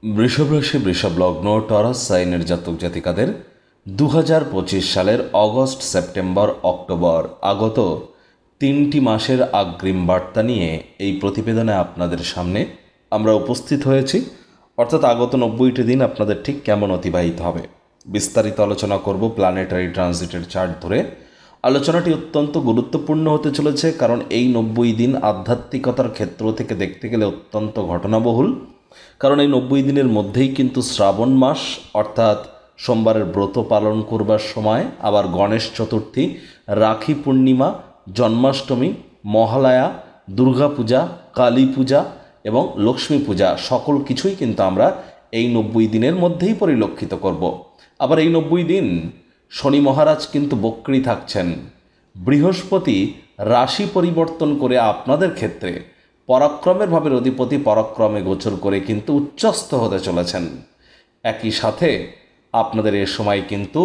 বৃষভ রাশি, বৃষভ লগ্ন, টরাস সাইনের জাতক জাতিকাদের 2025 সালের অগস্ট, সেপ্টেম্বর, অক্টোবর আগত 3টি মাসের অগ্রিম বার্তা নিয়ে এই প্রতিবেদনে আপনাদের সামনে আমরা উপস্থিত হয়েছি। অর্থাৎ আগত 90টি দিন আপনাদের ঠিক কেমন অতিবাহিত হবে বিস্তারিত আলোচনা করব প্ল্যানেটারি ট্রানজিটের চার্ট ধরে। আলোচনাটি অত্যন্ত গুরুত্বপূর্ণ হতে চলেছে, কারণ এই 90 দিন আধ্যাত্মিকতার ক্ষেত্র থেকে দেখতে গেলে অত্যন্ত ঘটনাবহুল। কারণ এই 90 দিনের মধ্যেই কিন্তু শ্রাবণ মাস, অর্থাৎ সোমবারের ব্রত পালন করবার সময়, আবার গণেশ চতুর্থী, রাখি পূর্ণিমা, জন্মাষ্টমী, মহালয়া, দুর্গাপূজা, কালী পূজা এবং লক্ষ্মী পূজা সকল কিছুই কিন্তু আমরা এই 90 দিনের মধ্যেই পরিলক্ষিত করব। আবার এই 90 দিন শনি মহারাজ কিন্তু বক্রী থাকছেন। বৃহস্পতি রাশি পরিবর্তন করে আপনাদের ক্ষেত্রে পরাক্রমের ভাবের অধিপতি পরাক্রমে গোচর করে কিন্তু উচ্চস্থ হতে চলেছেন। একই সাথে আপনাদের এ সময় কিন্তু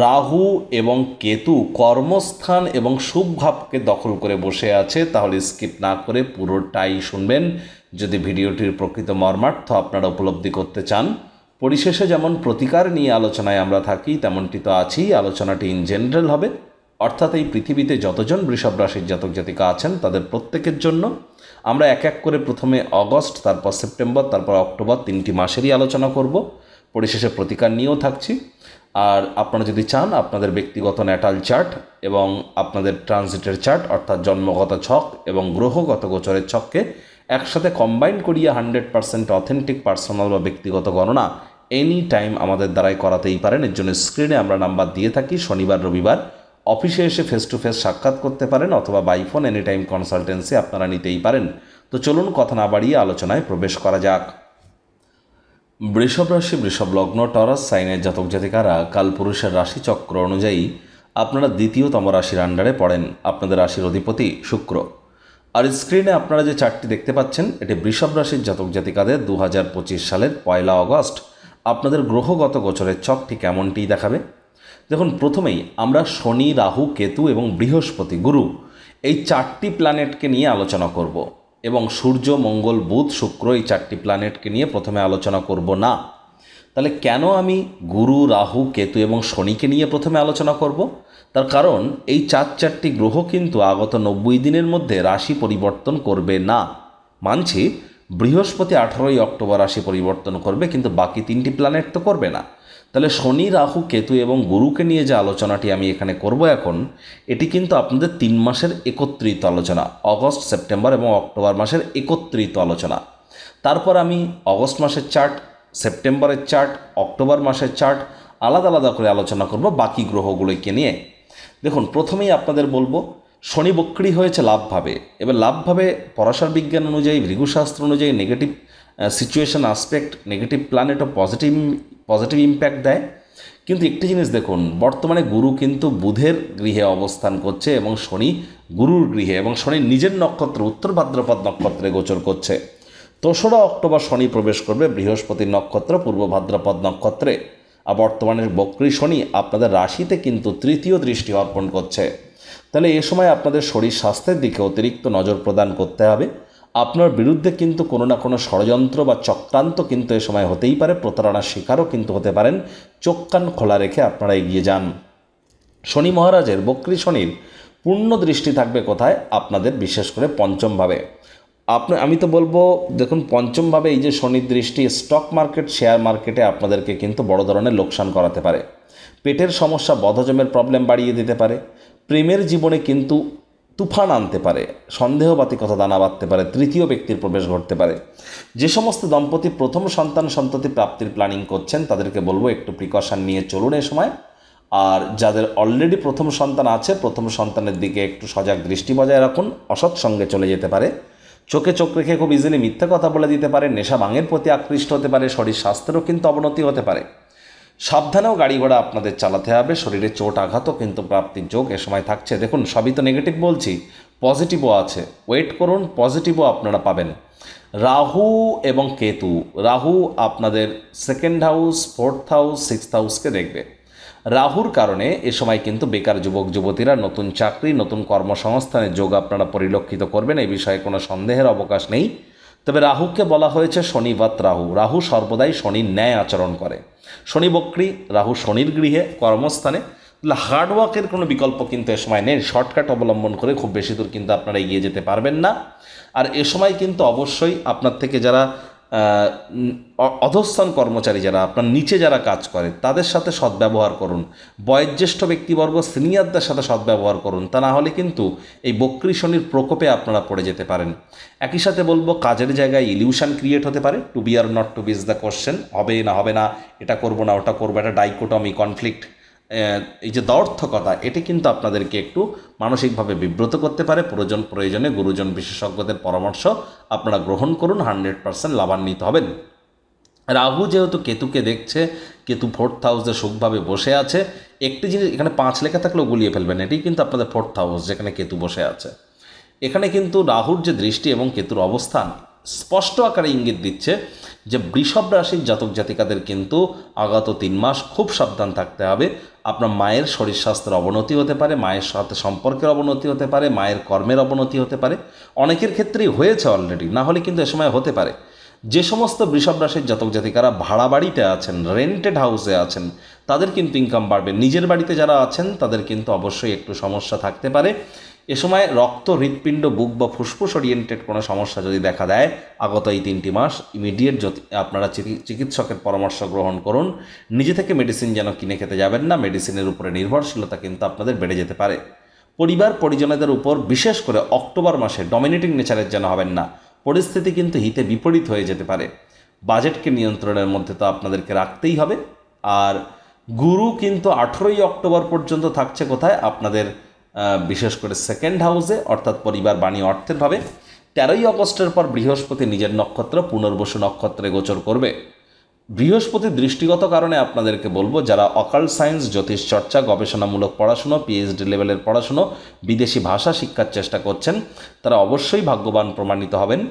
রাহু এবং কেতু কর্মস্থান এবং শুভ ভাবকে দখল করে বসে আছে। তাহলে স্কিপ না করে পুরোটাই শুনবেন যদি ভিডিওটির প্রকৃত মর্মার্থ আপনারা উপলব্ধি করতে চান। পরিশেষে যেমন প্রতিকার নিয়ে আলোচনায় আমরা থাকি, তেমনটি তো আছেই। আলোচনাটি ইন জেনারেল হবে, অর্থাৎ এই পৃথিবীতে যতজন বৃষভ রাশির জাতক জাতিকা আছেন তাদের প্রত্যেকের জন্য। আমরা এক এক করে প্রথমে অগস্ট, তারপর সেপ্টেম্বর, তারপর অক্টোবর 3টি মাসেরই আলোচনা করব। পরিশেষে প্রতিকার নিয়েও থাকছি। আর আপনারা যদি চান আপনাদের ব্যক্তিগত ন্যাটাল চার্ট এবং আপনাদের ট্রানজিটের চার্ট, অর্থাৎ জন্মগত ছক এবং গ্রহগত গোচরের ছককে একসাথে কম্বাইন করিয়ে 100% অথেন্টিক পার্সোনাল বা ব্যক্তিগত গণনা এনি টাইম আমাদের দ্বারাই করাতেই পারেন। এর জন্য স্ক্রিনে আমরা নাম্বার দিয়ে থাকি। শনিবার রবিবার অফিসে এসে ফেস টু ফেস সাক্ষাৎ করতে পারেন, অথবা by phone any time consultancy আপনারা নিতেই পারেন। তো চলুন কথা না বাড়িয়ে আলোচনায় প্রবেশ করা যাক। বৃষভ রাশি, বৃষভ লগ্ন, টরাস সাইনের জাতক জাতিকারা কালপুরুষের রাশিচক্র অনুযায়ী আপনারা দ্বিতীয়তম রাশির আন্ডারে পড়েন। আপনাদের রাশির অধিপতি শুক্র। আর স্ক্রিনে আপনারা যে চার্টটি দেখতে পাচ্ছেন, এটি বৃষভ রাশির জাতক জাতিকাদের 2025 সালের 1 অগস্ট আপনাদের গ্রহগত গোচরের ছকটি কেমনটি দেখাবে। দেখুন, প্রথমেই আমরা শনি, রাহু, কেতু এবং বৃহস্পতি, গুরু, এই 4টি প্ল্যানেটকে নিয়ে আলোচনা করব। এবং সূর্য, মঙ্গল, বুধ, শুক্র, এই 4টি প্ল্যানেটকে নিয়ে প্রথমে আলোচনা করব না। তাহলে কেন আমি গুরু, রাহু, কেতু এবং শনিকে নিয়ে প্রথমে আলোচনা করব? তার কারণ এই 4টি গ্রহ কিন্তু আগত 90 দিনের মধ্যে রাশি পরিবর্তন করবে না। মানছি বৃহস্পতি 18 অক্টোবর রাশি পরিবর্তন করবে, কিন্তু বাকি 3টি প্ল্যানেট তো করবে না। তাহলে শনি, রাহু, কেতু এবং গুরুকে নিয়ে যে আলোচনাটি আমি এখানে করব এখন, এটি কিন্তু আপনাদের 3 মাসের একত্রিত আলোচনা। অগস্ট, সেপ্টেম্বর এবং অক্টোবর মাসের একত্রিত আলোচনা। তারপর আমি অগস্ট মাসের চার্ট, সেপ্টেম্বরের চার্ট, অক্টোবর মাসের চার্ট আলাদা আলাদা করে আলোচনা করব বাকি গ্রহগুলোকে নিয়ে। দেখুন, প্রথমেই আপনাদের বলবো শনি বক্রী হয়েছে লাভভাবে। এবার লাভভাবে পরাশর বিজ্ঞান অনুযায়ী, ভৃগুশাস্ত্র অনুযায়ী negative situation, aspect, negative planet ও পজিটিভ ইম্প্যাক্ট দেয়। কিন্তু একটি জিনিস দেখুন, বর্তমানে গুরু কিন্তু বুধের গৃহে অবস্থান করছে এবং শনি গুরুর গৃহে, এবং শনি নিজের নক্ষত্র উত্তর ভাদ্রপদ নক্ষত্রে গোচর করছে। 3রা অক্টোবর শনি প্রবেশ করবে বৃহস্পতির নক্ষত্র পূর্ব ভাদ্রপদ নক্ষত্রে। আর বর্তমানের বক্রী শনি আপনাদের রাশিতে কিন্তু 3য় দৃষ্টি অর্পণ করছে। তাহলে এ সময় আপনাদের শরীর স্বাস্থ্যের দিকে অতিরিক্ত নজর প্রদান করতে হবে। আপনার বিরুদ্ধে কিন্তু কোনো না কোনো ষড়যন্ত্র বা চক্রান্ত কিন্তু এ সময় হতেই পারে। প্রতারণার শিকারও কিন্তু হতে পারেন। চোখ কান খোলা রেখে আপনারা এগিয়ে যান। শনি মহারাজের, বক্রী শনির পূর্ণ দৃষ্টি থাকবে কোথায়? আপনাদের, বিশেষ করে পঞ্চমভাবে। আমি তো বলবো, দেখুন, পঞ্চমভাবে এই যে শনির দৃষ্টি, স্টক মার্কেট, শেয়ার মার্কেটে আপনাদেরকে কিন্তু বড় ধরনের লোকসান করাতে পারে। পেটের সমস্যা, বদহজমের প্রবলেম বাড়িয়ে দিতে পারে। প্রেমের জীবনে কিন্তু তুফান আনতে পারে। সন্দেহবাতিকতা দানা বাঁধতে পারে। 3য় ব্যক্তির প্রবেশ ঘটতে পারে। যে সমস্ত দম্পতি প্রথম সন্ততি প্রাপ্তির প্ল্যানিং করছেন তাদেরকে বলবো একটু প্রিকশন নিয়ে চলুন এ সময়। আর যাদের অলরেডি প্রথম সন্তান আছে, প্রথম সন্তানের দিকে একটু সজাগ দৃষ্টি বজায় রাখুন। অসৎ সঙ্গে চলে যেতে পারে। চোখে চোখ রেখে খুব ইজিলি মিথ্যা কথা বলে দিতে পারে। নেশা ভাঙের প্রতি আকৃষ্ট হতে পারে। শরীর স্বাস্থ্যেরও কিন্তু অবনতি হতে পারে। সাবধানেও গাড়ি ঘোড়া আপনাদের চালাতে হবে। শরীরে চোট আঘাতও কিন্তু প্রাপ্তির যোগ এ সময় থাকছে। দেখুন, সবই তো নেগেটিভ বলছি, পজিটিভও আছে। ওয়েট করুন, পজিটিভও আপনারা পাবেন। রাহু এবং কেতু, রাহু আপনাদের 2nd house, 4th house, 6th হাউসকে দেখবে। রাহুর কারণে এ সময় কিন্তু বেকার যুবক যুবতীরা নতুন চাকরি, নতুন কর্মসংস্থানের যোগ আপনারা পরিলক্ষিত করবেন। এই বিষয়ে কোনো সন্দেহের অবকাশ নেই। তবে রাহুকে বলা হয়েছে শনিবাত রাহু। রাহু সর্বদাই শনির ন্যায় আচরণ করে। শনি বক্রী, রাহু শনির গৃহে কর্মস্থানে। তাহলে হার্ডওয়ার্কের কোনো বিকল্প কিন্তু এ সময় নেই। শর্টকাট অবলম্বন করে খুব বেশি দূর কিন্তু আপনারা এগিয়ে যেতে পারবেন না। আর এ সময় কিন্তু অবশ্যই আপনার থেকে যারা অধস্তন কর্মচারী, যারা আপনার নিচে যারা কাজ করে, তাদের সাথে সদ্ব্যবহার করুন। বয়োজ্যেষ্ঠ ব্যক্তিবর্গ, সিনিয়রদের সাথে সদ্ব্যবহার করুন। তা না হলে কিন্তু এই বক্রী শনির প্রকোপে আপনারা পড়ে যেতে পারেন। একই সাথে বলবো, কাজের জায়গায় ইলিউশন ক্রিয়েট হতে পারে। To be or not to be is the question. হবে না, এটা করবো না ওটা করবো, এটা ডাইকোটমি, কনফ্লিক্ট, এই যে দ্বর্থকতা, এটি কিন্তু আপনাদেরকে একটু মানসিকভাবে বিব্রত করতে পারে। প্রয়োজনে গুরুজন বিশেষজ্ঞদের পরামর্শ আপনারা গ্রহণ করুন, 100% লাভান্বিত হবেন। রাহু যেহেতু কেতুকে দেখছে, কেতু 4th হাউসে সুখভাবে বসে আছে। একটি জিনিস এখানে 5 লেখা থাকলেও গুলিয়ে ফেলবেন, এটি কিন্তু আপনাদের 4th হাউস যেখানে কেতু বসে আছে। এখানে কিন্তু রাহুর যে দৃষ্টি এবং কেতুর অবস্থান স্পষ্ট আকারে ইঙ্গিত দিচ্ছে যে বৃষভ রাশির জাতক জাতিকাদের কিন্তু আগত 3 মাস খুব সাবধান থাকতে হবে। আপনার মায়ের শরীর স্বাস্থ্যের অবনতি হতে পারে, মায়ের সাথে সম্পর্কের অবনতি হতে পারে, মায়ের কর্মের অবনতি হতে পারে। অনেকের ক্ষেত্রেই হয়েছে অলরেডি, না হলে কিন্তু এ সময় হতে পারে। যে সমস্ত বৃষভ রাশির জাতক জাতিকারা ভাড়া বাড়িতে আছেন, রেন্টেড হাউসে আছেন, তাদের কিন্তু ইনকাম বাড়বে। নিজের বাড়িতে যারা আছেন তাদের কিন্তু অবশ্যই একটু সমস্যা থাকতে পারে। এ সময় রক্ত, হৃৎপিণ্ড, বুক বা ফুসফুস ওরিয়েন্টেড কোনো সমস্যা যদি দেখা দেয় আগত এই 3টি মাস, ইমিডিয়েট আপনারা চিকিৎসকের পরামর্শ গ্রহণ করুন। নিজে থেকে মেডিসিন যেন কিনে খেতে যাবেন না। মেডিসিনের উপরে নির্ভরশীলতা কিন্তু আপনাদের বেড়ে যেতে পারে। পরিবার পরিজনদের উপর বিশেষ করে অক্টোবর মাসে ডমিনেটিং নেচারের যেন হবেন না। পরিস্থিতি কিন্তু হিতে বিপরীত হয়ে যেতে পারে। বাজেটকে নিয়ন্ত্রণের মধ্যে তো আপনাদেরকে রাখতেই হবে। আর গুরু কিন্তু 18ই অক্টোবর পর্যন্ত থাকছে কোথায়? আপনাদের বিশেষ করে 2nd হাউসে, অর্থাৎ পরিবার, বাণী, অর্থের ভাবে। 13ই অগস্টের পর বৃহস্পতি নিজের নক্ষত্র পুনর্বসু নক্ষত্রে গোচর করবে। বৃহস্পতির দৃষ্টিগত কারণে আপনাদেরকে বলবো, যারা অকাল্ট সায়েন্স, জ্যোতিষ চর্চা, গবেষণামূলক পড়াশুনো, পিএইচডি লেভেলের পড়াশুনো, বিদেশি ভাষা শিক্ষার চেষ্টা করছেন, তারা অবশ্যই ভাগ্যবান প্রমাণিত হবেন।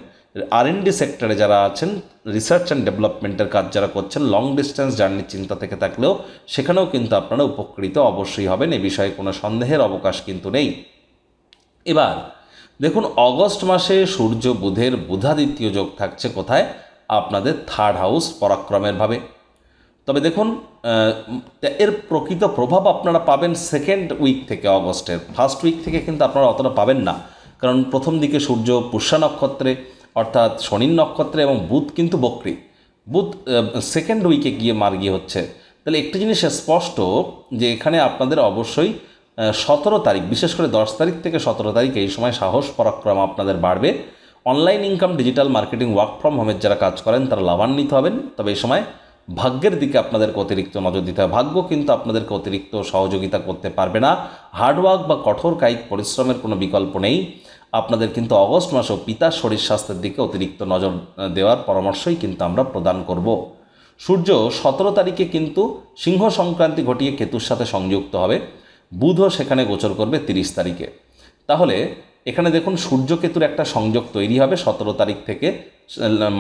R&D সেক্টরে যারা আছেন, রিসার্চ অ্যান্ড ডেভেলপমেন্টের কাজ যারা করছেন, লং ডিস্টেন্স জার্নির চিন্তা থেকে থাকলেও সেখানেও কিন্তু আপনারা উপকৃত অবশ্যই হবেন। এ বিষয়ে কোনো সন্দেহের অবকাশ কিন্তু নেই। এবার দেখুন, অগস্ট মাসে সূর্য বুধের বুধাদিত্য যোগ থাকছে কোথায়? আপনাদের 3rd হাউস, পরাক্রমের ভাবে। তবে দেখুন, এর প্রকৃত প্রভাব আপনারা পাবেন 2nd উইক থেকে। অগস্টের 1st উইক থেকে কিন্তু আপনারা অতটা পাবেন না, কারণ প্রথম দিকে সূর্য পুষ্যা নক্ষত্রে, অর্থাৎ শনির নক্ষত্রে, এবং বুধ কিন্তু বক্রী। বুধ 2nd উইকে গিয়ে মার্গী হচ্ছে। তাহলে একটি জিনিস স্পষ্ট যে এখানে আপনাদের অবশ্যই 17 তারিখ, বিশেষ করে 10 তারিখ থেকে 17 তারিখ, এই সময় সাহস পরাক্রম আপনাদের বাড়বে। Online income, digital marketing, work from হোমের যারা কাজ করেন তারা লাভান্বিত হবেন। তবে এই সময় ভাগ্যের দিকে আপনাদেরকে অতিরিক্ত নজর দিতে হবে। ভাগ্য কিন্তু আপনাদেরকে অতিরিক্ত সহযোগিতা করতে পারবে না। হার্ডওয়ার্ক বা কঠোর কায়িক পরিশ্রমের কোনো বিকল্প নেই। আপনাদের কিন্তু অগস্ট মাসেও পিতার শরীর স্বাস্থ্যের দিকে অতিরিক্ত নজর দেওয়ার পরামর্শই কিন্তু আমরা প্রদান করব। সূর্য 17 তারিখে কিন্তু সিংহ সংক্রান্তি ঘটিয়ে কেতুর সাথে সংযুক্ত হবে। বুধও সেখানে গোচর করবে 30 তারিখে। তাহলে এখানে দেখুন, সূর্য কেতুর একটা সংযোগ তৈরি হবে 17 তারিখ থেকে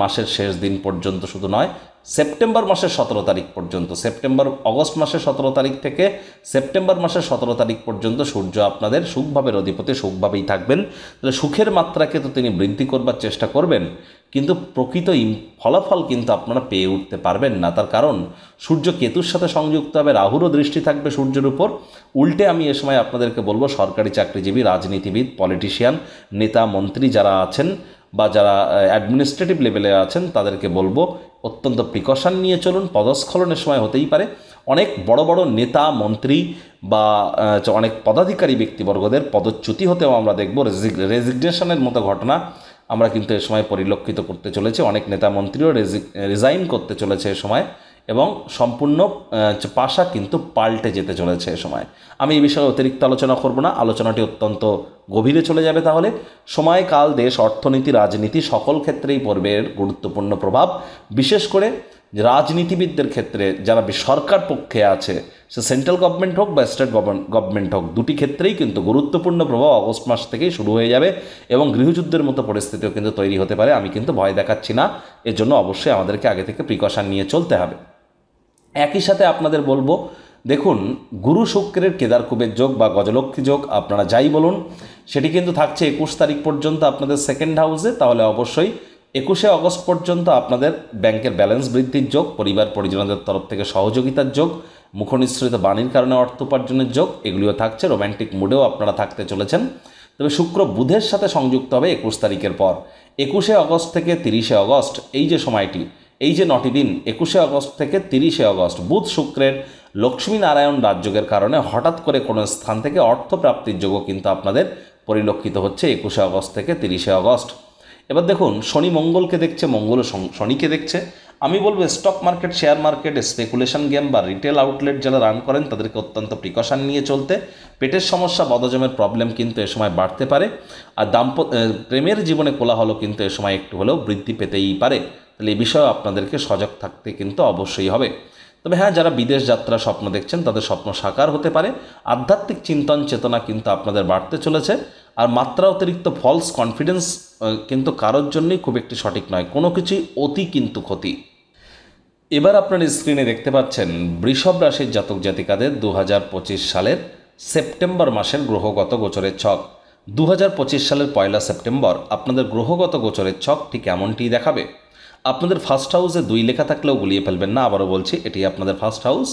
মাসের শেষ দিন পর্যন্ত। শুধু নয়, সেপ্টেম্বর মাসের 17 তারিখ পর্যন্ত, অগস্ট মাসের 17 তারিখ থেকে সেপ্টেম্বর মাসের 17 তারিখ পর্যন্ত সূর্য আপনাদের সুখভাবের অধিপতি, সুখভাবেই থাকবেন। তাহলে সুখের মাত্রাকে তো তিনি বৃদ্ধি করবার চেষ্টা করবেন, কিন্তু প্রকৃত ফলাফল কিন্তু আপনারা পেয়ে উঠতে পারবেন না। তার কারণ সূর্য কেতুর সাথে সংযুক্ত হবে, রাহুরও দৃষ্টি থাকবে সূর্যের উপর। উল্টে আমি এ সময় আপনাদেরকে বলবো, সরকারি চাকরিজীবী, রাজনীতিবিদ, পলিটিশিয়ান, নেতা মন্ত্রী যারা আছেন বা যারা অ্যাডমিনিস্ট্রেটিভ লেভেলে আছেন, তাদেরকে বলবো অত্যন্ত প্রিকশন নিয়ে চলুন। পদস্খলনের সময় হতেই পারে। অনেক বড় বড় নেতা মন্ত্রী বা অনেক পদাধিকারী ব্যক্তিবর্গদের পদচ্যুতি হতেও আমরা দেখব। রেজিগনেশনের মতো ঘটনা আমরা কিন্তু এ সময় পরিলক্ষিত করতে চলেছি। অনেক নেতা মন্ত্রীও রিজাইন করতে চলেছে এ সময়, এবং সম্পূর্ণ পাশা কিন্তু পাল্টে যেতে চলেছে এ সময়। আমি এই বিষয়ে অতিরিক্ত আলোচনা করব না, আলোচনাটি অত্যন্ত গভীরে চলে যাবে। তাহলে সময়কাল, দেশ, অর্থনীতি, রাজনীতি সকল ক্ষেত্রেই পড়বে এর গুরুত্বপূর্ণ প্রভাব। বিশেষ করে রাজনীতিবিদদের ক্ষেত্রে, যারা সরকার পক্ষে আছে, সে সেন্ট্রাল গভর্নমেন্ট হোক বা স্টেট গভর্নমেন্ট হোক, দুটি ক্ষেত্রেই কিন্তু গুরুত্বপূর্ণ প্রভাব অগস্ট মাস থেকেই শুরু হয়ে যাবে, এবং গৃহযুদ্ধের মতো পরিস্থিতিও কিন্তু তৈরি হতে পারে। আমি কিন্তু ভয় দেখাচ্ছি না, এর জন্য অবশ্যই আমাদেরকে আগে থেকে প্রিকশন নিয়ে চলতে হবে। একই সাথে আপনাদের বলবো, দেখুন, গুরু শুক্রের কেদারকুবের যোগ বা গজলক্ষ্মী যোগ, আপনারা যাই বলুন, সেটি কিন্তু থাকছে 21 তারিখ পর্যন্ত আপনাদের 2nd হাউসে। তাহলে অবশ্যই 21শে অগস্ট পর্যন্ত আপনাদের ব্যাংকের ব্যালেন্স বৃদ্ধির যোগ, পরিবার পরিজনদের তরফ থেকে সহযোগিতার যোগ, মুখনিঃসৃত বাণীর কারণে অর্থ উপার্জনের যোগ এগুলিও থাকছে। রোম্যান্টিক মুডেও আপনারা থাকতে চলেছেন। তবে শুক্র বুধের সাথে সংযুক্ত হবে 21 তারিখের পর। 21শে অগস্ট থেকে 30শে অগস্ট এই যে সময়টি, এই যে 9টি দিন 21শে অগস্ট থেকে 30শে অগস্ট বুধ শুক্রের লক্ষ্মীনারায়ণ রাজযোগের কারণে হঠাৎ করে কোনো স্থান থেকে অর্থপ্রাপ্তির যোগও কিন্তু আপনাদের পরিলক্ষিত হচ্ছে 21শে অগস্ট থেকে 30শে অগস্ট। এবার দেখুন শনি মঙ্গলকে দেখছে, মঙ্গলও শনিকে দেখছে। আমি বলবো stock market, share market, speculation game বা রিটেল আউটলেট যারা রান করেন তাদেরকে অত্যন্ত প্রিকশন নিয়ে চলতে। পেটের সমস্যা, বদহজমের প্রবলেম কিন্তু এ সময় বাড়তে পারে। আর প্রেমের জীবনে কোলাহল কিন্তু এ সময় একটু হলেও বৃদ্ধি পেতেই পারে। তাহলে এই বিষয়ে আপনাদেরকে সজাগ থাকতে কিন্তু অবশ্যই হবে। তবে হ্যাঁ, যারা বিদেশ যাত্রা স্বপ্ন দেখছেন তাদের স্বপ্ন সাকার হতে পারে। আধ্যাত্মিক চিন্তন চেতনা কিন্তু আপনাদের বাড়তে চলেছে। আর মাত্রা অতিরিক্ত ফলস কনফিডেন্স কিন্তু কারোর জন্যই খুব একটি সঠিক নয়, কোনো কিছুই অতি কিন্তু ক্ষতি। এবার আপনার স্ক্রিনে দেখতে পাচ্ছেন বৃষভ রাশির জাতক জাতিকাদের 2025 সালের সেপ্টেম্বর মাসের গ্রহগত গোচরের ছক। 2025 সালের 1 সেপ্টেম্বর আপনাদের গ্রহগত গোচরের ছক ঠিক এমনটিই দেখাবে। আপনাদের ফার্স্ট হাউসে 2 লেখা থাকলেও গুলিয়ে ফেলবেন না, আবারও বলছি এটি আপনাদের ফার্স্ট হাউস।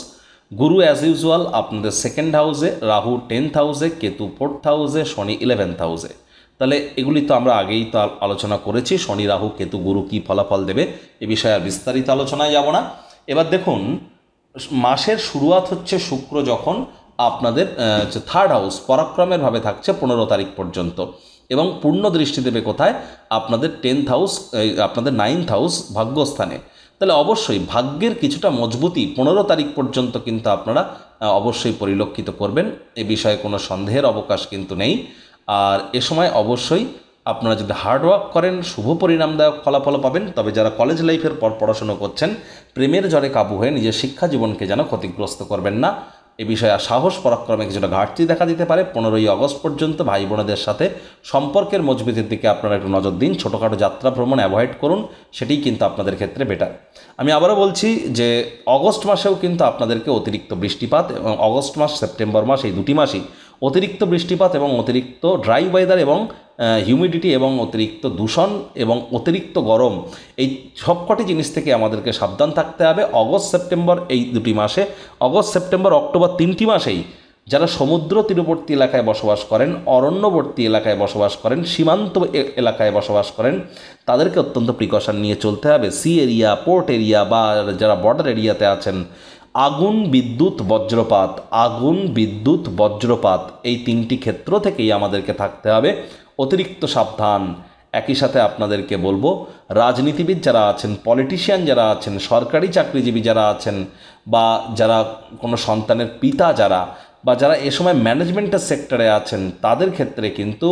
গুরু অ্যাজ ইউজুয়াল আপনাদের সেকেন্ড হাউসে, রাহু 10th হাউসে, কেতু 4th হাউসে, শনি 11th হাউসে। তাহলে এগুলি তো আমরা আগেই তো আলোচনা করেছি, শনি রাহু কেতু গুরু কী ফলাফল দেবে এ বিষয়ে আর বিস্তারিত আলোচনায় যাব না। এবার দেখুন মাসের শুরুয়াত হচ্ছে শুক্র যখন আপনাদের 3rd হাউস পরাক্রমের ভাবে থাকছে 15 তারিখ পর্যন্ত, এবং পূর্ণ দৃষ্টি দেবে কোথায়, আপনাদের 10th হাউস, আপনাদের 9th হাউস ভাগ্যস্থানে। তাহলে অবশ্যই ভাগ্যের কিছুটা মজবুতি 15 তারিখ পর্যন্ত কিন্তু আপনারা অবশ্যই পরিলক্ষিত করবেন, এ বিষয়ে কোনো সন্দেহের অবকাশ কিন্তু নেই। আর এ সময় অবশ্যই আপনারা যদি হার্ডওয়ার্ক করেন শুভ পরিণামদায়ক ফলাফল পাবেন। তবে যারা কলেজ লাইফের পর পড়াশুনো করছেন প্রেমের জ্বরে কাবু হয়ে নিজের শিক্ষা জীবনকে যেন ক্ষতিগ্রস্ত করবেন না, এ বিষয়ে সাহস পরাক্রমে কিছুটা ঘাটতি দেখা দিতে পারে। 15ই অগস্ট পর্যন্ত ভাই বোনেদের সাথে সম্পর্কের মজবুতির দিকে আপনারা একটু নজর দিন। ছোটোখাটো যাত্রা ভ্রমণ অ্যাভয়েড করুন, সেটিই কিন্তু আপনাদের ক্ষেত্রে বেটার। আমি আবারও বলছি যে অগস্ট মাসেও কিন্তু আপনাদেরকে অতিরিক্ত বৃষ্টিপাত, এবং অগস্ট মাস সেপ্টেম্বর মাস এই 2টি মাসই অতিরিক্ত বৃষ্টিপাত এবং অতিরিক্ত ড্রাই ওয়েদার এবং হিউমিডিটি এবং অতিরিক্ত দূষণ এবং অতিরিক্ত গরম, এই সবকটি জিনিস থেকে আমাদেরকে সাবধান থাকতে হবে অগস্ট সেপ্টেম্বর এই 2টি মাসে। অগস্ট সেপ্টেম্বর অক্টোবর 3টি মাসেই যারা সমুদ্র তীরবর্তী এলাকায় বসবাস করেন, অরণ্যবর্তী এলাকায় বসবাস করেন, সীমান্ত এলাকায় বসবাস করেন, তাদেরকে অত্যন্ত প্রিকশন নিয়ে চলতে হবে। সি এরিয়া, পোর্ট এরিয়া বা যারা বর্ডার এরিয়াতে আছেন, আগুন, বিদ্যুৎ, বজ্রপাত, আগুন, বিদ্যুৎ, বজ্রপাত এই 3টি ক্ষেত্র থেকেই আমাদেরকে থাকতে হবে অতিরিক্ত সাবধান। একই সাথে আপনাদেরকে বলবো রাজনীতিবিদ যারা আছেন, পলিটিশিয়ান যারা আছেন, সরকারি চাকরিজীবী যারা আছেন, বা যারা কোনো সন্তানের পিতা যারা, বা যারা এ সময় ম্যানেজমেন্টের সেক্টরে আছেন, তাদের ক্ষেত্রে কিন্তু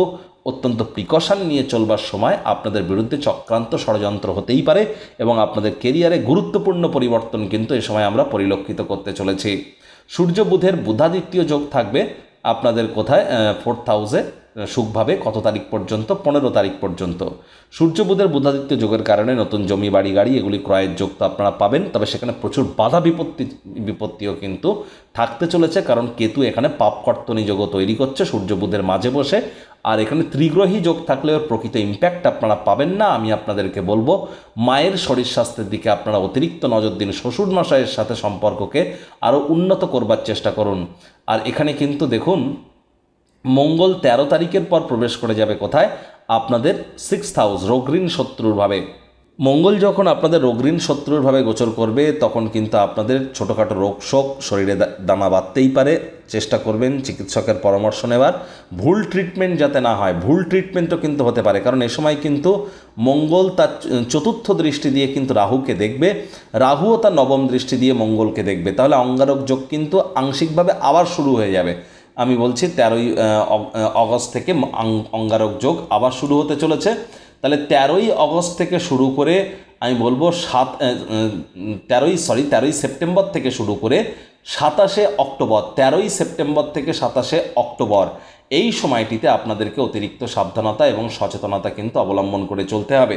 অত্যন্ত প্রিকশন নিয়ে চলবার সময় আপনাদের বিরুদ্ধে চক্রান্ত ষড়যন্ত্র হতেই পারে, এবং আপনাদের কেরিয়ারে গুরুত্বপূর্ণ পরিবর্তন কিন্তু এ সময় আমরা পরিলক্ষিত করতে চলেছি। সূর্য বুধের বুধাদিত্য যোগ থাকবে আপনাদের কোথায়, 4th হাউসে সুখভাবে কত তারিখ পর্যন্ত, 15 তারিখ পর্যন্ত। সূর্য বুধের বুধাদিত্য যোগের কারণে নতুন জমি বাড়ি গাড়ি এগুলি ক্রয়ের যোগ তো আপনারা পাবেন, তবে সেখানে প্রচুর বাধা বিপত্তিও কিন্তু থাকতে চলেছে, কারণ কেতু এখানে পাপকর্তনী যোগও তৈরি করছে সূর্য বুধের মাঝে বসে। আর এখানে ত্রিগ্রহী যোগ থাকলেও প্রকৃত ইম্প্যাক্ট আপনারা পাবেন না। আমি আপনাদেরকে বলবো মায়ের শরীর স্বাস্থ্যের দিকে আপনারা অতিরিক্ত নজর দিন, শ্বশুর মশাইয়ের সাথে সম্পর্ককে আরও উন্নত করবার চেষ্টা করুন। আর এখানে কিন্তু দেখুন মঙ্গল 13 তারিখের পর প্রবেশ করে যাবে কোথায়, আপনাদের 6th হাউস রোগঋণ শত্রুরভাবে। মঙ্গল যখন আপনাদের রোগঋণ শত্রুরভাবে গোচর করবে তখন কিন্তু আপনাদের ছোটোখাটো রোগ শোক, শরীরে দানা বাঁধতেই পারে। চেষ্টা করবেন চিকিৎসকের পরামর্শ নেওয়ার, ভুল ট্রিটমেন্ট যাতে না হয়। ভুল ট্রিটমেন্টও কিন্তু হতে পারে, কারণ এ সময় কিন্তু মঙ্গল তার 4th দৃষ্টি দিয়ে কিন্তু রাহুকে দেখবে, রাহুও তার 9ম দৃষ্টি দিয়ে মঙ্গলকে দেখবে। তাহলে অঙ্গারক যোগ কিন্তু আংশিকভাবে আবার শুরু হয়ে যাবে। আমি বলছি 13ই অগস্ট থেকে অঙ্গারক যোগ আবার শুরু হতে চলেছে। তাহলে 13ই অগস্ট থেকে শুরু করে আমি বলবো 13ই সেপ্টেম্বর থেকে শুরু করে 27শে অক্টোবর, 13ই সেপ্টেম্বর থেকে 27শে অক্টোবর এই সময়টিতে আপনাদেরকে অতিরিক্ত সাবধানতা এবং সচেতনতা কিন্তু অবলম্বন করে চলতে হবে।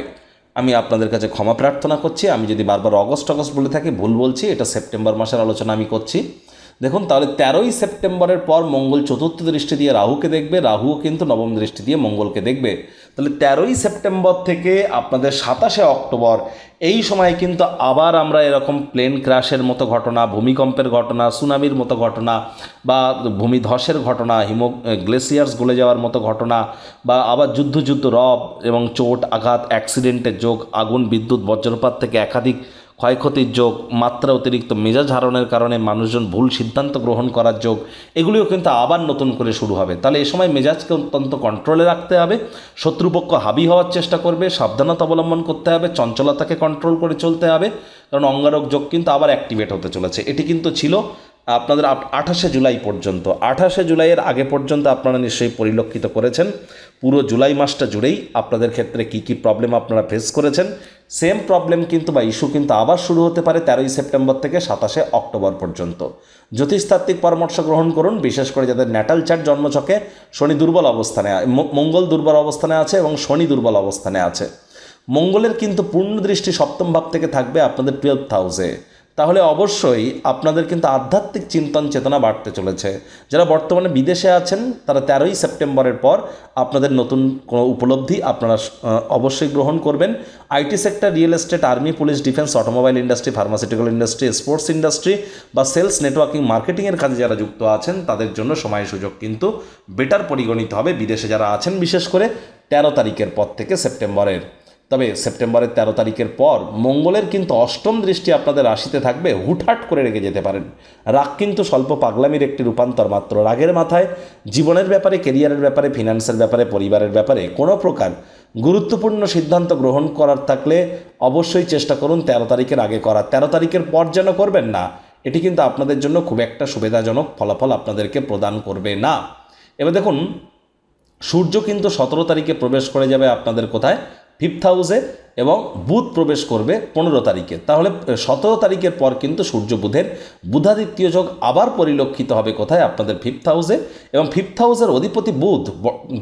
আমি আপনাদের কাছে ক্ষমা প্রার্থনা করছি, আমি যদি বারবার অগস্ট বলে থাকি ভুল বলছি, এটা সেপ্টেম্বর মাসের আলোচনা আমি করছি। দেখুন তাহলে 13ই সেপ্টেম্বরের পর মঙ্গল 4th দৃষ্টি দিয়ে রাহুকে দেখবে, রাহুও কিন্তু 9ম দৃষ্টি দিয়ে মঙ্গলকে দেখবে। তাহলে তাহলে 13ই সেপ্টেম্বর থেকে আপনাদের 27শে অক্টোবর এই সময় কিন্তু আবার আমরা এরকম প্লেন ক্র্যাশের মতো ঘটনা, ভূমিকম্পের ঘটনা, সুনামির মতো ঘটনা বা ভূমিধসের ঘটনা, গ্লেসিয়ার্স গলে যাওয়ার মতো ঘটনা বা আবার যুদ্ধ রব এবং চোট আঘাত, অ্যাক্সিডেন্টের যোগ, আগুন, বিদ্যুৎ, বজ্রপাত থেকে একাধিক ক্ষয়ক্ষতির যোগ, মাত্রা অতিরিক্ত মেজাজ হারানোর কারণে মানুষজন ভুল সিদ্ধান্ত গ্রহণ করার যোগ, এগুলিও কিন্তু আবার নতুন করে শুরু হবে। তাহলে এ সময় মেজাজকে অত্যন্ত কন্ট্রোলে রাখতে হবে, শত্রুপক্ষ হাবি হওয়ার চেষ্টা করবে, সাবধানতা অবলম্বন করতে হবে, চঞ্চলতাকে কন্ট্রোল করে চলতে হবে, কারণ অঙ্গারক যোগ কিন্তু আবার অ্যাক্টিভেট হতে চলেছে। এটি কিন্তু ছিল আপনাদের 28শে জুলাই পর্যন্ত। 28শে জুলাইয়ের আগে পর্যন্ত আপনারা নিশ্চয়ই পরিলক্ষিত করেছেন পুরো জুলাই মাসটা জুড়েই আপনাদের ক্ষেত্রে কী কী প্রবলেম আপনারা ফেস করেছেন। সেম প্রবলেম কিন্তু বা ইস্যু কিন্তু আবার শুরু হতে পারে 13ই সেপ্টেম্বর থেকে 27শে অক্টোবর পর্যন্ত। জ্যোতিষতাত্ত্বিক পরামর্শ গ্রহণ করুন, বিশেষ করে যাদের ন্যাটাল চার্ট জন্মছকে শনি দুর্বল অবস্থানে, মঙ্গল দুর্বল অবস্থানে আছে এবং শনি দুর্বল অবস্থানে আছে। মঙ্গলের কিন্তু পূর্ণ দৃষ্টি সপ্তম ভাব থেকে থাকবে আপনাদের 12th হাউসে। তাহলে অবশ্যই আপনাদের কিন্তু আধ্যাত্মিক চিন্তন চেতনা বাড়তে চলেছে। যারা বর্তমানে বিদেশে আছেন তারা 13ই সেপ্টেম্বরের পর আপনাদের নতুন কোনো উপলব্ধি আপনারা অবশ্যই গ্রহণ করবেন। IT sector, real estate, army, police, defence, automobile industry, pharmaceutical industry, sports industry বা সেলস, নেটওয়ার্কিং, মার্কেটিংয়ের কাজে যারা যুক্ত আছেন তাদের জন্য সময় সুযোগ কিন্তু বেটার পরিগণিত হবে বিদেশে যারা আছেন, বিশেষ করে 13 তারিখের পর থেকে সেপ্টেম্বরের। তবে সেপ্টেম্বরের 13 তারিখের পর মঙ্গলের কিন্তু অষ্টম দৃষ্টি আপনাদের রাশিতে থাকবে, হুটহাট করে রেগে যেতে পারেন। রাগ কিন্তু স্বল্প পাগলামির একটি রূপান্তর মাত্র। রাগের মাথায় জীবনের ব্যাপারে, কেরিয়ারের ব্যাপারে, ফিনান্সের ব্যাপারে, পরিবারের ব্যাপারে কোনো প্রকার গুরুত্বপূর্ণ সিদ্ধান্ত গ্রহণ করার থাকলে অবশ্যই চেষ্টা করুন 13 তারিখের আগে করার। 13 তারিখের পর যেন করবেন না, এটি কিন্তু আপনাদের জন্য খুব একটা সুবিধাজনক ফলাফল আপনাদেরকে প্রদান করবে না। এবার দেখুন, সূর্য কিন্তু 17 তারিখে প্রবেশ করে যাবে আপনাদের কোথায়, 5th হাউসে, এবং বুধ প্রবেশ করবে 15 তারিখে। তাহলে 17 তারিখের পর কিন্তু সূর্য বুধের বুধাদিত্য যোগ আবার পরিলক্ষিত হবে কোথায়, আপনাদের 5th হাউসে। এবং 5th হাউসের অধিপতি বুধ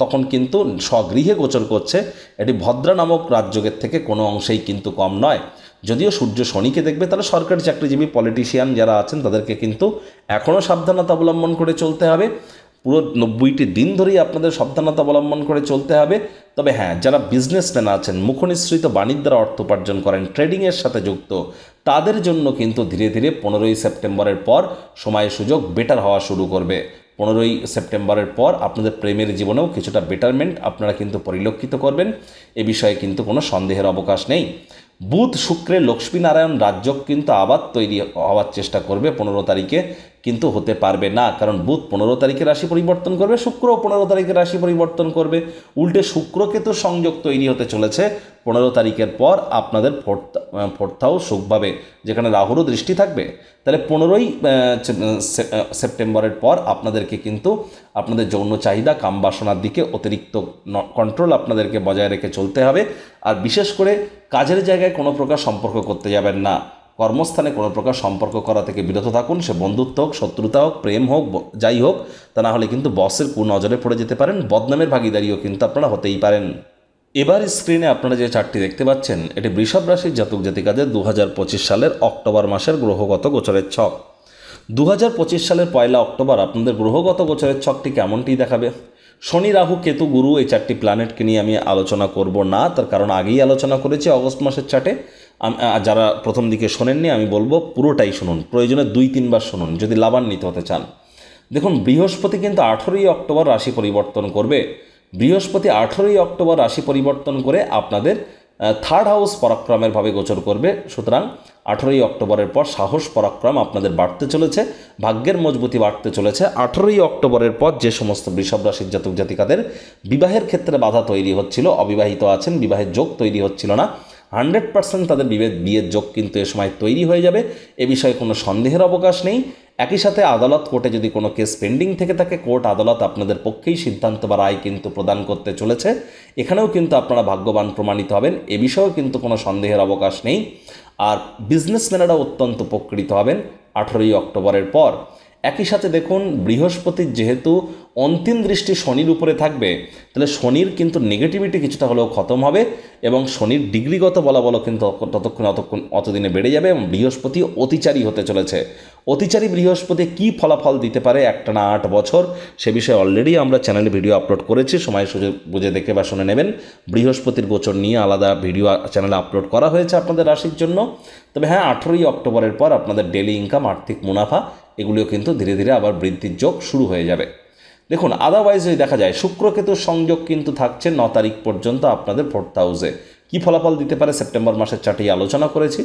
তখন কিন্তু স্বগৃহে গোচর করছে। এটি ভদ্রা নামক রাজযোগের থেকে কোনো অংশেই কিন্তু কম নয়। যদিও সূর্য শনিকে দেখবে, তাহলে সরকারি চাকরিজীবী, পলিটিশিয়ান যারা আছেন তাদেরকে কিন্তু এখনও সাবধানতা অবলম্বন করে চলতে হবে। পুরো 90টি দিন ধরেই আপনাদের সাবধানতা অবলম্বন করে চলতে হবে। তবে হ্যাঁ, যারা বিজনেসম্যান আছেন, মুখনিসৃত বাণিজ্য দ্বারা অর্থ উপার্জন করেন, ট্রেডিংয়ের সাথে যুক্ত, তাদের জন্য কিন্তু ধীরে ধীরে 15ই সেপ্টেম্বরের পর সময় সুযোগ বেটার হওয়া শুরু করবে। 15ই সেপ্টেম্বরের পর আপনাদের প্রেমের জীবনেও কিছুটা বেটারমেন্ট আপনারা কিন্তু পরিলক্ষিত করবেন, এ বিষয়ে কিন্তু কোনো সন্দেহের অবকাশ নেই। বুধ শুক্রের লক্ষ্মীনারায়ণ রাজযোগ কিন্তু আবার তৈরি হওয়ার চেষ্টা করবে 15 তারিখে, কিন্তু হতে পারবে না, কারণ বুধ 15 তারিখে রাশি পরিবর্তন করবে, শুক্রও 15 তারিখে রাশি পরিবর্তন করবে। উল্টে শুক্রকেতু সংযোগ তৈরি হতে চলেছে 15 তারিখের পর আপনাদের ফোর্থ হাউস সুখভাবে, যেখানে রাহুরও দৃষ্টি থাকবে। তাহলে 15ই সেপ্টেম্বরের পর আপনাদেরকে কিন্তু আপনাদের যৌন চাহিদা, কামবাসনার দিকে অতিরিক্ত কন্ট্রোল আপনাদেরকে বজায় রেখে চলতে হবে। আর বিশেষ করে কাজের জায়গায় কোনো প্রকার সম্পর্ক করতে যাবেন না। কর্মস্থানে কোনো প্রকার সম্পর্ক করা থেকে বিরত থাকুন, সে বন্ধুত্ব হোক, শত্রুতা হোক, প্রেম হোক, যাই হোক, তা না হলে কিন্তু বসের কুনজরে পড়ে যেতে পারেন, বদনামের ভাগিদারিও কিন্তু আপনারা হতেই পারেন। এবার স্ক্রিনে আপনারা যে চার্টটি দেখতে পাচ্ছেন, এটি বৃষভ রাশির জাতক জাতিকাদের 2025 সালের অক্টোবর মাসের গ্রহগত গোচরের ছক। 2025 সালের 1 অক্টোবর আপনাদের গ্রহগত গোচরের ছকটি কেমনটি দেখাবে। শনি, রাহু, কেতু, গুরু, এই 4টি প্ল্যানেটকে নিয়ে আমি আলোচনা করব না, তার কারণ আগেই আলোচনা করেছি অগস্ট মাসের চার্টে। যারা প্রথম দিকে শোনেননি, আমি বলবো পুরোটাই শুনুন, প্রয়োজনে 2-3 বার শুনুন যদি লাভান্বিত হতে চান। দেখুন, বৃহস্পতি কিন্তু 18ই অক্টোবর রাশি পরিবর্তন করবে। বৃহস্পতি 18ই অক্টোবর রাশি পরিবর্তন করে আপনাদের 3rd হাউস পরাক্রমের ভাবে গোচর করবে। সুতরাং 18ই অক্টোবরের পর সাহস পরাক্রম আপনাদের বাড়তে চলেছে, ভাগ্যের মজবুতি বাড়তে চলেছে। 18ই অক্টোবরের পর যে সমস্ত বৃষভ রাশির জাতক জাতিকাদের বিবাহের ক্ষেত্রে বাধা তৈরি হচ্ছিল, অবিবাহিত আছেন, বিবাহের যোগ তৈরি হচ্ছিল না, 100% তাদের বিয়ের যোগ কিন্তু এ সময় তৈরি হয়ে যাবে, এ বিষয়ে কোনো সন্দেহের অবকাশ নেই। একই সাথে আদালত, কোর্টে যদি কোনো কেস পেন্ডিং থেকে থাকে, কোর্ট আদালত আপনাদের পক্ষেই সিদ্ধান্ত বা রায় কিন্তু প্রদান করতে চলেছে। এখানেও কিন্তু আপনারা ভাগ্যবান প্রমাণিত হবেন, এ বিষয়েও কিন্তু কোনো সন্দেহের অবকাশ নেই। আর বিজনেসম্যানেরা অত্যন্ত উপকৃত হবেন 18ই অক্টোবরের পর। একই সাথে দেখুন, বৃহস্পতির যেহেতু অন্তিম দৃষ্টি শনির উপরে থাকবে, তাহলে শনির কিন্তু নেগেটিভিটি কিছুটা হলেও খতম হবে এবং শনির ডিগ্রিগত বলাবলও কিন্তু অতদিনে বেড়ে যাবে এবং বৃহস্পতি অতিচারী হতে চলেছে। অতিচারী বৃহস্পতি কী ফলাফল দিতে পারে একটানা 8 বছর, সে বিষয়ে অলরেডি আমরা চ্যানেলে ভিডিও আপলোড করেছি, সময় সুযোগ বুঝে দেখে বা শুনে নেবেন। বৃহস্পতির গোচর নিয়ে আলাদা ভিডিও চ্যানেলে আপলোড করা হয়েছে আপনাদের রাশির জন্য। তবে হ্যাঁ, 18ই অক্টোবরের পর আপনাদের ডেলি ইনকাম, আর্থিক মুনাফা এগুলিও কিন্তু ধীরে ধীরে আবার বৃদ্ধির যোগ শুরু হয়ে যাবে। দেখুন, আদারওয়াইজ যদি দেখা যায় শুক্র-কেতুর সংযোগ কিন্তু থাকছে 9 তারিখ পর্যন্ত আপনাদের 4th হাউসে। কী ফলাফল দিতে পারে সেপ্টেম্বর মাসের চার্টেই আলোচনা করেছি।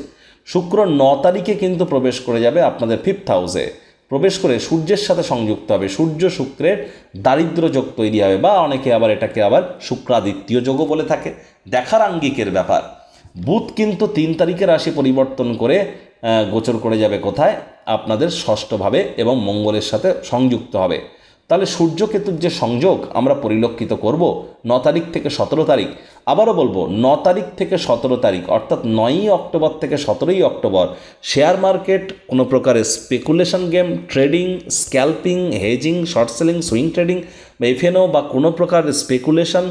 শুক্র 9 তারিখে কিন্তু প্রবেশ করে যাবে আপনাদের 5th হাউসে, প্রবেশ করে সূর্যের সাথে সংযুক্ত হবে। সূর্য শুক্রের দারিদ্র্য যোগ তৈরি হবে, বা অনেকে আবার এটাকে আবার শুক্রাদিত্য যোগও বলে থাকে, দেখার আঙ্গিকের ব্যাপার। বুধ কিন্তু 3 তারিখে রাশি পরিবর্তন করে গোচর করে যাবে কোথায়, আপনাদের ষষ্ঠভাবে এবং মঙ্গলের সাথে সংযুক্ত হবে। তাহলে সূর্য-কেতুর যে সংযোগ আমরা পরিলক্ষিত করব 9 তারিখ থেকে 17 তারিখ। আবারও বলবো, 9 তারিখ থেকে 17 তারিখ অর্থাৎ 9ই অক্টোবর থেকে 17ই অক্টোবর শেয়ার মার্কেট, কোনো প্রকারের speculation game, trading, scalping, hedging, short selling, swing trading বা এফএনও বা কোনো প্রকার স্পেকুলেশন,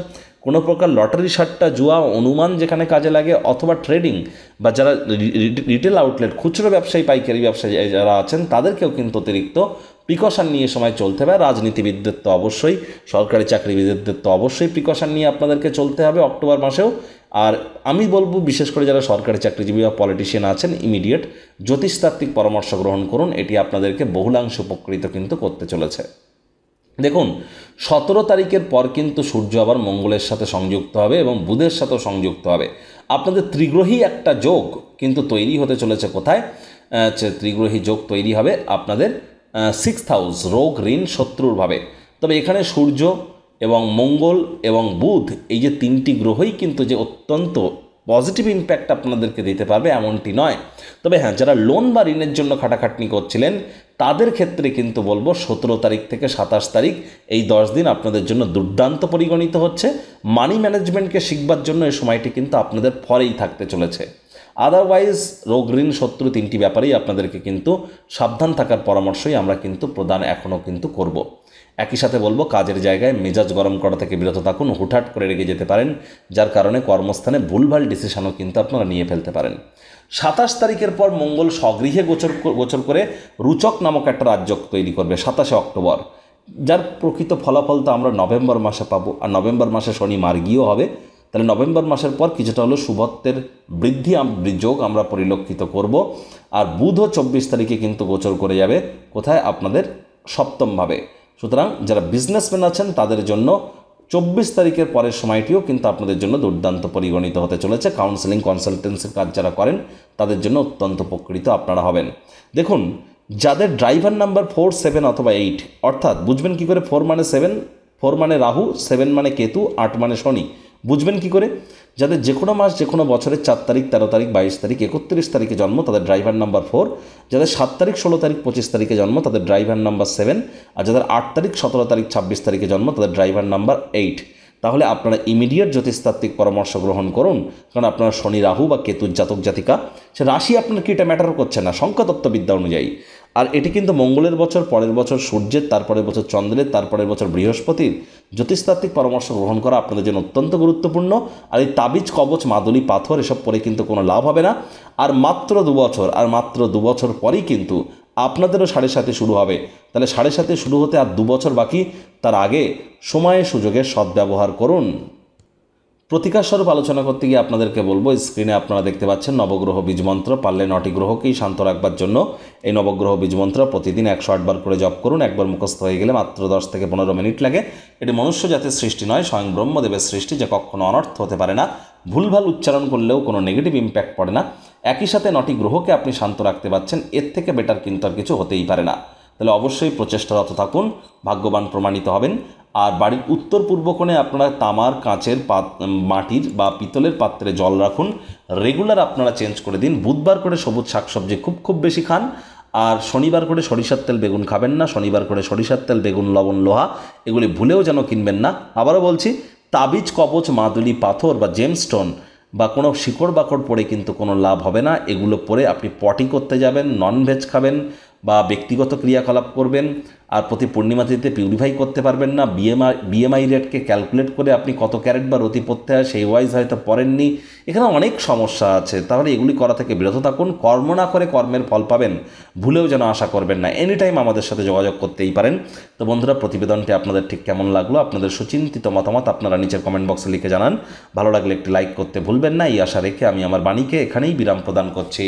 কোনো প্রকার লটারি সাট্টা, জুয়া, অনুমান যেখানে কাজে লাগে, অথবা ট্রেডিং বা যারা রিটেল আউটলেট, খুচরো ব্যবসায়ী, পাইকারি ব্যবসায়ী যারা আছেন তাদেরকেও কিন্তু অতিরিক্ত প্রিকশন নিয়ে সময় চলতে হবে। রাজনীতিবিদদের তো অবশ্যই, সরকারি চাকরিবিদদের তো অবশ্যই প্রিকশন নিয়ে আপনাদেরকে চলতে হবে অক্টোবর মাসেও। আর আমি বলবো, বিশেষ করে যারা সরকারি চাকরিজীবী বা পলিটিশিয়ান আছেন, ইমিডিয়েট জ্যোতিষতাত্ত্বিক পরামর্শ গ্রহণ করুন, এটি আপনাদেরকে বহুলাংশ উপকৃত কিন্তু করতে চলেছে। দেখুন, 17 তারিখের পর কিন্তু সূর্য আবার মঙ্গলের সাথে সংযুক্ত হবে এবং বুধের সাথেও সংযুক্ত হবে। আপনাদের ত্রিগ্রহী একটা যোগ কিন্তু তৈরি হতে চলেছে কোথায়, ত্রিগ্রহী যোগ তৈরি হবে আপনাদের 6th হাউস, রোগ, ঋণ, শত্রুর ভাবে। তবে এখানে সূর্য এবং মঙ্গল এবং বুধ, এই যে 3টি গ্রহই কিন্তু যে অত্যন্ত পজিটিভ ইম্প্যাক্ট আপনাদেরকে দিতে পারবে এমনটি নয়। তবে হ্যাঁ, যারা লোন বা ঋণের জন্য খাটাখাটনি করছিলেন তাদের ক্ষেত্রে কিন্তু বলবো 17 তারিখ থেকে 27 তারিখ এই 10 দিন আপনাদের জন্য দুর্দান্ত পরিগণিত হচ্ছে। মানি ম্যানেজমেন্টকে শিখবার জন্য এই সময়টি কিন্তু আপনাদের ফরেই থাকতে চলেছে। আদারওয়াইজ রোগ, ঋণ, শত্রু 3টি ব্যাপারেই আপনাদেরকে কিন্তু সাবধান থাকার পরামর্শই আমরা কিন্তু প্রদান এখনও কিন্তু করব। একই সাথে বলবো, কাজের জায়গায় মেজাজ গরম করা থেকে বিরত থাকুন। হুটহাট করে রেগে যেতে পারেন, যার কারণে কর্মস্থানে ভুলভাল ডিসিশনও কিন্তু আপনারা নিয়ে ফেলতে পারেন। 27 তারিখের পর মঙ্গল স্বগৃহে গোচর করে রুচক নামক একটা রাজযোগ তৈরি করবে 27 অক্টোবর, যার প্রকৃত ফলাফল তো আমরা নভেম্বর মাসে পাবো। আর নভেম্বর মাসে শনি মার্গীয় হবে, তাহলে নভেম্বর মাসের পর কিছুটা হলো শুভত্বের যোগ আমরা পরিলক্ষিত করব। আর বুধও 24 তারিখে কিন্তু গোচর করে যাবে কোথায়, আপনাদের সপ্তমভাবে। সুতরাং যারা বিজনেসম্যান আছেন তাদের জন্য 24 তারিখের পরের সময়টিও কিন্তু আপনাদের জন্য দুর্দান্ত পরিগণিত হতে চলেছে। কাউন্সেলিং, কনসালটেন্সির কাজ যারা করেন তাদের জন্য অত্যন্ত উপকৃত আপনারা হবেন। দেখুন, যাদের ড্রাইভার নাম্বার 4, 7 অথবা 8, অর্থাৎ বুঝবেন কী করে 4 মানে 7, 4 মানে রাহু, 7 মানে কেতু, 8 মানে শনি, বুঝবেন কি করে? যাদের যে কোনো মাস, যে কোনো বছরের 4 তারিখ, 13 তারিখ, 22 তারিখ, 31 তারিখে জন্ম তাদের ড্রাইভার নাম্বার 4, যাদের 7 তারিখ, 16 তারিখ, 25 তারিখে জন্ম তাদের ড্রাইভার নাম্বার 7, আর যাদের 8 তারিখ, 17 তারিখ, 26 তারিখে জন্ম তাদের ড্রাইভার নাম্বার 8। তাহলে আপনারা ইমিডিয়েট জ্যোতিষতাত্ত্বিক পরামর্শ গ্রহণ করুন, কারণ আপনারা শনি, রাহু বা কেতুর জাতক জাতিকা। সে রাশি আপনার কি এটা ম্যাটার করছে না সংখ্যাতত্ত্ববিদ্যা অনুযায়ী। আর এটি কিন্তু মঙ্গলের বছর, পরের বছর সূর্যের, তারপরের বছর চন্দ্রের, তারপরের বছর বৃহস্পতির। জ্যোতিষতাত্ত্বিক পরামর্শ গ্রহণ করা আপনাদের জন্য অত্যন্ত গুরুত্বপূর্ণ। আর এই তাবিজ, কবচ, মাদুলি, পাথর এসব পরে কিন্তু কোনো লাভ হবে না। আর মাত্র 2 বছর পরেই কিন্তু আপনাদেরও 7.5 শুরু হবে। তাহলে 7.5 শুরু হতে আর 2 বছর বাকি, তার আগে সময়ে সুযোগের সদ্ব্যবহার করুন। প্রতিকার স্বরূপ আলোচনা করতে গিয়ে আপনাদেরকে বলবো, স্ক্রিনে আপনারা দেখতে পাচ্ছেন নবগ্রহ বীজমন্ত্র। পারলে 9টি গ্রহকেই শান্ত রাখবার জন্য এই নবগ্রহ বীজমন্ত্র প্রতিদিন 108 বার করে জপ করুন। একবার মুখস্থ হয়ে গেলে মাত্র 10 থেকে 15 মিনিট লাগে। এটি মনুষ্য জাতির সৃষ্টি নয়, স্বয়ং ব্রহ্মদেবের সৃষ্টি, যা কখনো অনর্থ হতে পারে না। ভুলভাল উচ্চারণ করলেও কোনো নেগেটিভ ইম্প্যাক্ট পড়ে না। একই সাথে 9টি গ্রহকে আপনি শান্ত রাখতে পারছেন, এর থেকে বেটার কিন্তু আর কিছু হতেই পারে না। তাহলে অবশ্যই প্রচেষ্টারত থাকুন, ভাগ্যবান প্রমাণিত হবেন। আর বাড়ির উত্তর পূর্ব কোণে আপনারা তামার, কাঁচের, মাটির বা পিতলের পাত্রে জল রাখুন। রেগুলার আপনারা চেঞ্জ করে দিন। বুধবার করে সবুজ শাকসবজি খুব বেশি খান। আর শনিবার করে সরিষার তেল, বেগুন খাবেন না। শনিবার করে সরিষার তেল, বেগুন, লবণ, লোহা এগুলি ভুলেও যেন কিনবেন না। আবারও বলছি, তাবিজ, কবচ, মাদুলি, পাথর বা জেমস্টোন বা কোনো শিকড় বাকড় পরে কিন্তু কোনো লাভ হবে না। এগুলো পরে আপনি পটি করতে যাবেন, ননভেজ খাবেন, বা ব্যক্তিগত ক্রিয়াকলাপ করবেন, আর প্রতি পূর্ণিমা তিথিতে পিউরিফাই করতে পারবেন না। বিএমআই রেটকে ক্যালকুলেট করে আপনি কত ক্যারেট বা রতি পড়তে হয় সেই ওয়াইজ হয়তো পড়েননি। এখানে অনেক সমস্যা আছে, তাহলে এগুলি করা থেকে বিরত থাকুন। কর্ম না করে কর্মের ফল পাবেন ভুলেও যেন আশা করবেন না। এনি টাইম আমাদের সাথে যোগাযোগ করতেই পারেন। তো বন্ধুরা, প্রতিবেদনটি আপনাদের ঠিক কেমন লাগলো, আপনাদের সুচিন্তিত মতামত আপনারা নিচের কমেন্ট বক্সে লিখে জানান। ভালো লাগলে একটি লাইক করতে ভুলবেন না, এই আশা রেখে আমি আমার বাণীকে এখানেই বিরাম প্রদান করছি।